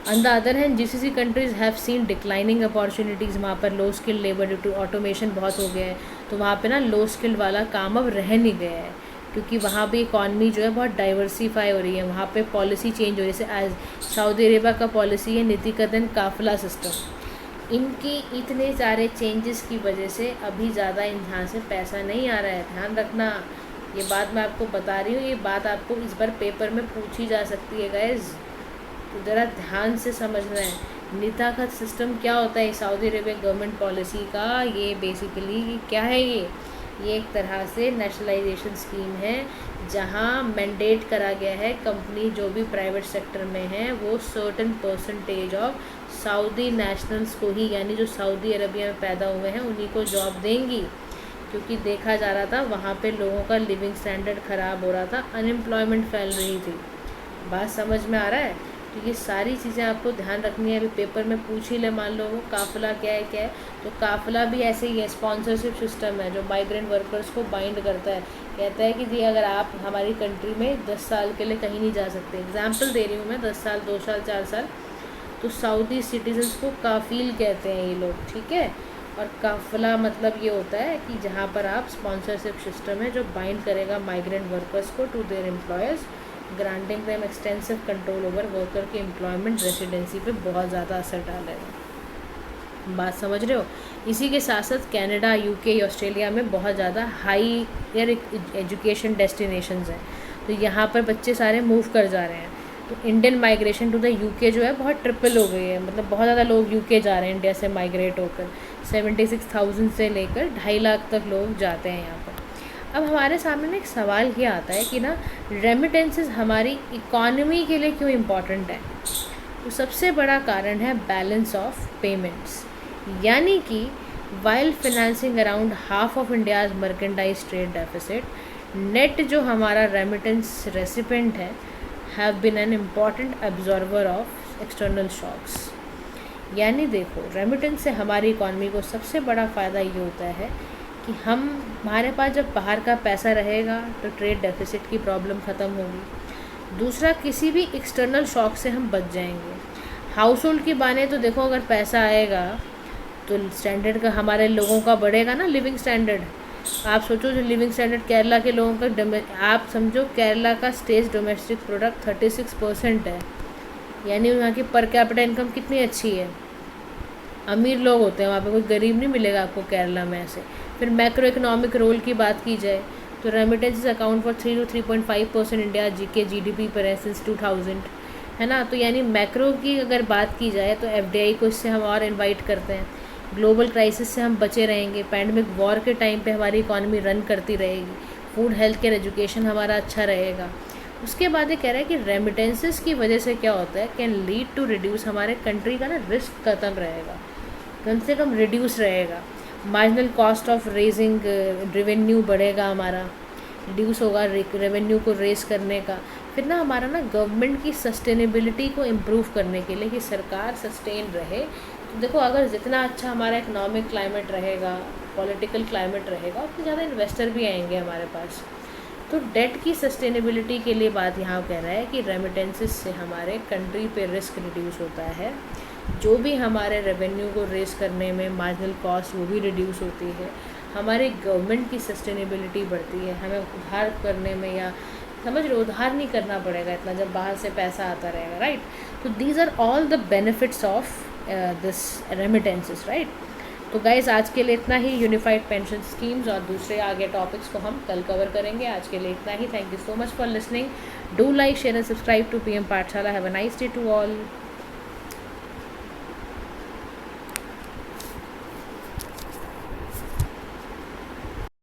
On the other hand GCC countries have seen declining opportunities, वहाँ पर low skilled labour due to automation बहुत हो गया है, तो वहाँ पे ना लो स्किल्ड वाला काम अब रह नहीं गया है, क्योंकि वहाँ भी इकॉनमी जो है बहुत डाइवर्सीफाई हो रही है, वहाँ पे पॉलिसी चेंज हो रही है। जैसे एज सऊदी अरेबिया का पॉलिसी है नीति कदन काफिला सिस्टम, इनकी इतने सारे चेंजेस की वजह से अभी ज़्यादा यहाँ से पैसा नहीं आ रहा है। ध्यान रखना, ये बात मैं आपको बता रही हूँ, ये बात आपको इस बार पेपर में पूछी जा सकती है गाइज, तो ज़रा ध्यान से समझना है। नीता का सिस्टम क्या होता है, सऊदी अरेबिया गवर्नमेंट पॉलिसी का, ये बेसिकली क्या है, ये एक तरह से नेशनलाइजेशन स्कीम है, जहाँ मैंडेट करा गया है कंपनी जो भी प्राइवेट सेक्टर में है वो certain percentage of Saudi nationals को ही, यानी जो सऊदी अरबिया में पैदा हुए हैं उन्हीं को जॉब देंगी, क्योंकि देखा जा रहा था वहाँ पे लोगों का लिविंग स्टैंडर्ड ख़राब हो रहा था, अनएम्प्लॉयमेंट फैल रही थी। बात समझ में आ रहा है, तो ये सारी चीज़ें आपको ध्यान रखनी है। अभी पेपर में पूछ ही ले, मान लो वो काफिला क्या है, तो काफिला भी ऐसे ही है, स्पॉन्सरशिप सिस्टम है जो माइग्रेंट वर्कर्स को बाइंड करता है। कहता है कि जी अगर आप हमारी कंट्री में 10 साल के लिए कहीं नहीं जा सकते, एग्जाम्पल दे रही हूँ मैं, 10 साल, 2 साल, 4 साल, तो सऊदी सिटीजन्स को काफिल कहते हैं ये लोग, ठीक है। और काफिला मतलब ये होता है कि जहाँ पर आप स्पॉन्सरशिप सिस्टम है जो बाइंड करेगा माइग्रेंट वर्कर्स को to their employers, granting them extensive control over worker के एम्प्लॉयमेंट रेसिडेंसी पे बहुत ज़्यादा असर डालेगा। बात समझ रहे हो। इसी के साथ साथ कनाडा, यूके, ऑस्ट्रेलिया में बहुत ज़्यादा हाई एजुकेशन डेस्टिनेशंस हैं, तो यहाँ पर बच्चे सारे मूव कर जा रहे हैं। तो Indian migration to the UK जो है बहुत ट्रिपल हो गई है, मतलब बहुत ज़्यादा लोग यूके जा रहे हैं इंडिया से माइग्रेट होकर, 76,000 से लेकर 2.5 लाख तक लोग जाते हैं यहाँ पर। अब हमारे सामने ना एक सवाल ये आता है कि ना रेमिटेंसेस हमारी इकॉनमी के लिए क्यों इम्पॉर्टेंट है। तो सबसे बड़ा कारण है बैलेंस ऑफ पेमेंट्स, यानी कि while financing around half of India's merchandise trade deficit, net जो हमारा रेमिटेंस रेसिपेंट है have been an important absorber of external shocks. यानी देखो, रेमिटेंस से हमारी इकॉनमी को सबसे बड़ा फ़ायदा ये होता है कि हमारे पास जब बाहर का पैसा रहेगा तो ट्रेड डेफिसिट की प्रॉब्लम ख़त्म होगी। दूसरा, किसी भी एक्सटर्नल शॉक से हम बच जाएंगे। हाउस होल्ड की बाने तो देखो, अगर पैसा आएगा तो स्टैंडर्ड का हमारे लोगों का बढ़ेगा ना, लिविंग स्टैंडर्ड। आप सोचो, जो लिविंग स्टैंडर्ड केरला के लोगों का, आप समझो केरला का स्टेट डोमेस्टिक प्रोडक्ट 36% है, यानी वहाँ की पर कैपिटा इनकम कितनी अच्छी है। अमीर लोग होते हैं वहाँ पे, कोई गरीब नहीं मिलेगा आपको केरला में ऐसे। फिर मैक्रो इकोनॉमिक रोल की बात की जाए तो remittances account for 3 to 3.5% India के GDP पर है सिंस 2000, है ना। तो यानी मैक्रो की अगर बात की जाए तो FDI को इससे हम और इन्वाइट करते हैं। ग्लोबल क्राइसिस से हम बचे रहेंगे, पैंडमिक वॉर के टाइम पे हमारी इकॉनमी रन करती रहेगी, फूड, हेल्थ केयर, एजुकेशन हमारा अच्छा रहेगा। उसके बाद ये कह रहा है कि रेमिटेंसेस की वजह से क्या होता है, कैन लीड टू रिड्यूस, हमारे कंट्री का ना रिस्क ख़त्म रहेगा, कम से कम रिड्यूस रहेगा। Marginal cost of raising revenue बढ़ेगा, हमारा रिड्यूस होगा रेवेन्यू को रेज करने का। फिर ना हमारा ना गवर्नमेंट की सस्टेनेबिलिटी को इम्प्रूव करने के लिए कि सरकार सस्टेन रहे, तो देखो अगर जितना अच्छा हमारा इकोनॉमिक क्लाइमेट रहेगा, पॉलिटिकल क्लाइमेट रहेगा, उतने ज़्यादा इन्वेस्टर भी आएंगे हमारे पास। तो डेट की सस्टेनेबिलिटी के लिए बात यहाँ कह रहा है कि रेमिटेंसेस से हमारे कंट्री पे रिस्क रिड्यूस होता है, जो भी हमारे रेवेन्यू को रेस करने में मार्जिनल कॉस्ट वो भी रिड्यूस होती है, हमारे गवर्नमेंट की सस्टेनेबिलिटी बढ़ती है, हमें उधार करने में, या समझ लो उधार नहीं करना पड़ेगा इतना जब बाहर से पैसा आता रहेगा, राइट। तो these are all the benefits of this remittances, right. तो गाइज़ आज के लिए इतना ही। यूनिफाइड पेंशन स्कीम्स और दूसरे आगे टॉपिक्स को हम कल कवर करेंगे। आज के लिए इतना ही। Thank you so much for listening. Do like, share and subscribe to PM Pathshala. Have a nice day to all.